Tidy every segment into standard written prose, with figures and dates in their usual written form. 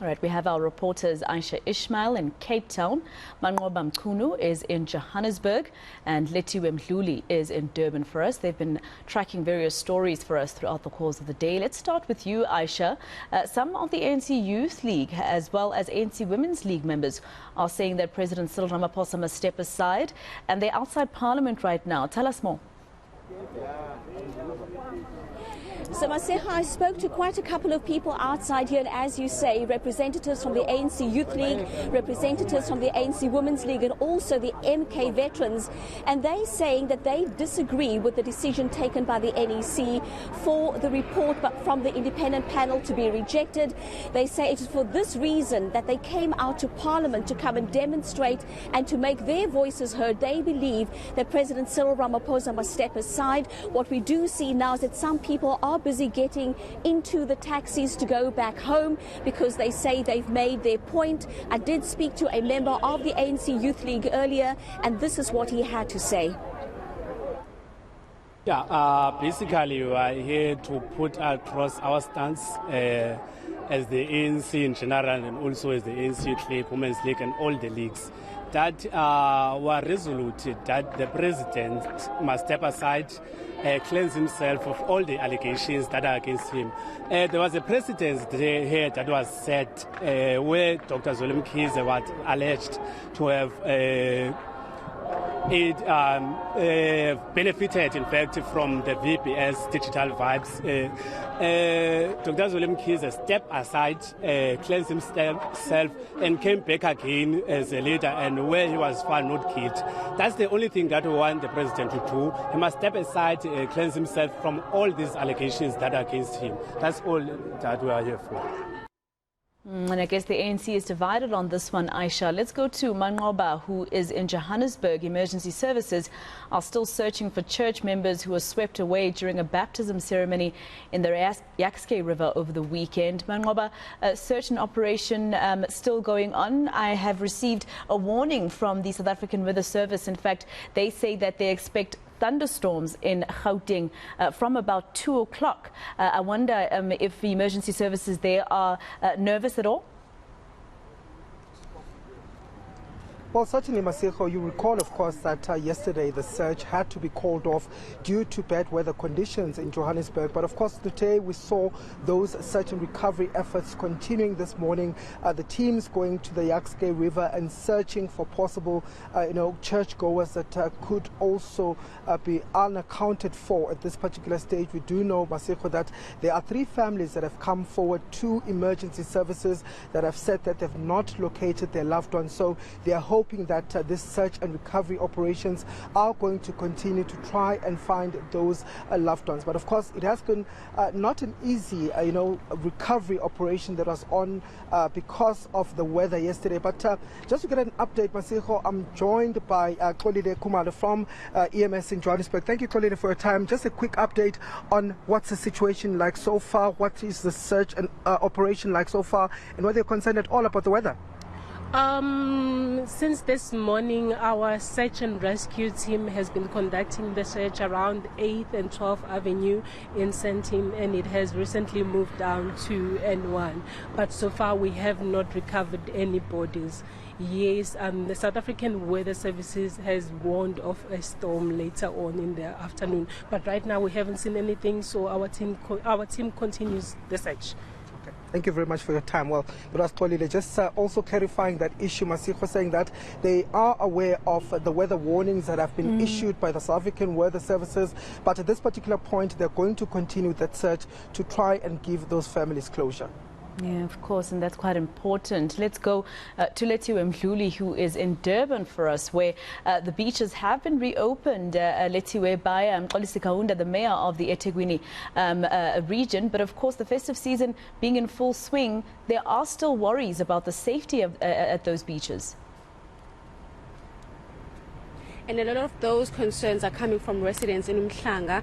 All right, we have our reporters Aisha Ismail in Cape Town, Manqoba Mchunu is in Johannesburg, and Letiwe Mdluli is in Durban for us. They've been tracking various stories for us throughout the course of the day. Let's start with you, Aisha. Some of the ANC Youth League as well as ANC Women's League members are saying that President Cyril Ramaphosa must step aside, and they're outside Parliament right now. Tell us more. So, Maseha, I spoke to quite a couple of people outside here, and as you say, representatives from the ANC Youth League, representatives from the ANC Women's League, and also the eNCA veterans, and they're saying that they disagree with the decision taken by the NEC for the report from the independent panel to be rejected. They say it is for this reason that they came out to Parliament to come and demonstrate and to make their voices heard. They believe that President Cyril Ramaphosa must step aside. What we do see now is that some people are busy getting into the taxis to go back home because they say they've made their point. I did speak to a member of the ANC Youth League earlier, and this is what he had to say. Basically we are here to put across our stance as the ANC in general, and also as the ANC Youth League, Women's League, and all the leagues, that were resolute that the president must step aside, cleanse himself of all the allegations that are against him. There was a precedent here that was set where Dr. Jukskei was alleged to have benefited, in fact, from the VPS digital vibes. Dr. Jukskei stepped aside, cleansed himself, and came back again as a leader, and where he was found not guilty. That's the only thing that we want the president to do. He must step aside, cleanse himself from all these allegations that are against him. That's all that we are here for. And I guess the ANC is divided on this one, Aisha. Let's go to Manqoba, who is in Johannesburg. Emergency services are still searching for church members who were swept away during a baptism ceremony in the Jukskei River over the weekend. Manqoba, a search and operation still going on. I have received a warning from the South African Weather Service. In fact, they say that they expect thunderstorms in Gauteng from about 2 o'clock. I wonder if the emergency services there are nervous at all? Well, certainly, Maseko, you recall, of course, that yesterday the search had to be called off due to bad weather conditions in Johannesburg. But, of course, today we saw those search and recovery efforts continuing this morning. The teams going to the Jukskei River and searching for possible, churchgoers that could also be unaccounted for at this particular stage. We do know, Maseko, that there are 3 families that have come forward to emergency services that have said that they've not located their loved ones. So they are hoping that this search and recovery operations are going to continue to try and find those loved ones. But of course, it has been not an easy, recovery operation that was on because of the weather yesterday. But just to get an update, Masiko, I'm joined by Kolide Kumalo from EMS in Johannesburg. Thank you, Kolide, for your time. Just a quick update on what's the situation like so far. What is the search and operation like so far, and whether you're concerned at all about the weather? Since this morning, our search and rescue team has been conducting the search around 8th and 12th Avenue in Sentim, and it has recently moved down to N1. But so far, we have not recovered any bodies. Yes, the South African Weather Services has warned of a storm later on in the afternoon. But right now, we haven't seen anything, so our team continues the search. Thank you very much for your time. Well, but as Tolile, just also clarifying that issue, Masiko, saying that they are aware of the weather warnings that have been issued by the South African Weather Services, but at this particular point, they're going to continue that search to try and give those families closure. Yeah, of course, and that's quite important. Let's go to Letiwe Mdluli, who is in Durban for us, where the beaches have been reopened, Letiwe, by Mxolisi Kaunda, the mayor of the eThekwini region. But of course, the festive season being in full swing, there are still worries about the safety of at those beaches. And a lot of those concerns are coming from residents in Umhlanga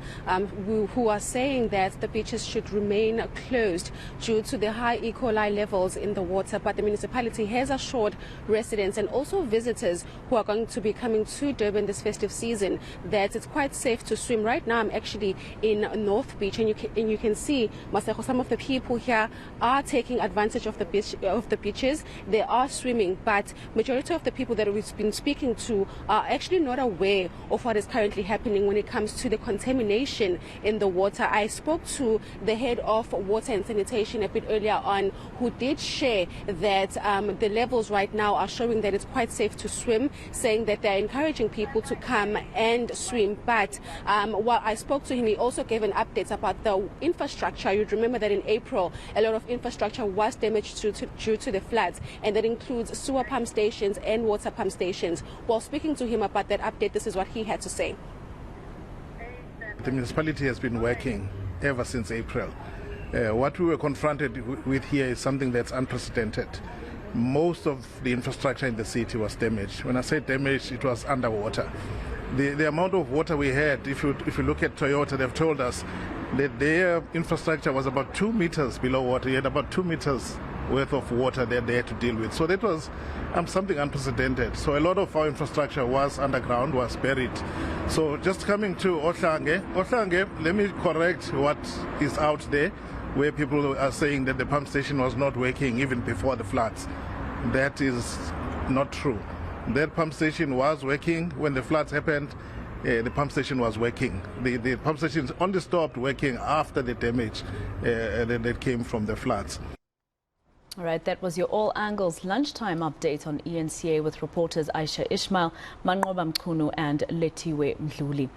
who are saying that the beaches should remain closed due to the high E. coli levels in the water. But the municipality has assured residents and also visitors who are going to be coming to Durban this festive season that it's quite safe to swim. Right now I'm actually in North Beach, and you can see, Maseko, some of the people here are taking advantage of the beaches. They are swimming, but majority of the people that we've been speaking to are actually not aware of what is currently happening when it comes to the contamination in the water. I spoke to the head of water and sanitation a bit earlier on, who did share that the levels right now are showing that it's quite safe to swim, saying that they're encouraging people to come and swim. But while I spoke to him, he also gave an update about the infrastructure. You'd remember that in April, a lot of infrastructure was damaged due to the floods, and that includes sewer pump stations and water pump stations. While speaking to him about that update, this is what he had to say. The municipality has been working ever since April. What we were confronted with here is something that's unprecedented. Most of the infrastructure in the city was damaged. When I say damaged, it was underwater. The amount of water we had, if you look at Toyota, they've told us that their infrastructure was about 2 meters below water. You had about 2 meters worth of water that they had to deal with. So that was something unprecedented. So a lot of our infrastructure was underground, was buried. So just coming to Ohlange, let me correct what is out there, where people are saying that the pump station was not working even before the floods. That is not true. That pump station was working when the floods happened. The pump station was working. The pump station only stopped working after the damage that came from the floods. All right, that was your All Angles Lunchtime update on eNCA with reporters Aisha Ishmael, Manqoba Mchunu and Letiwe Mdluli.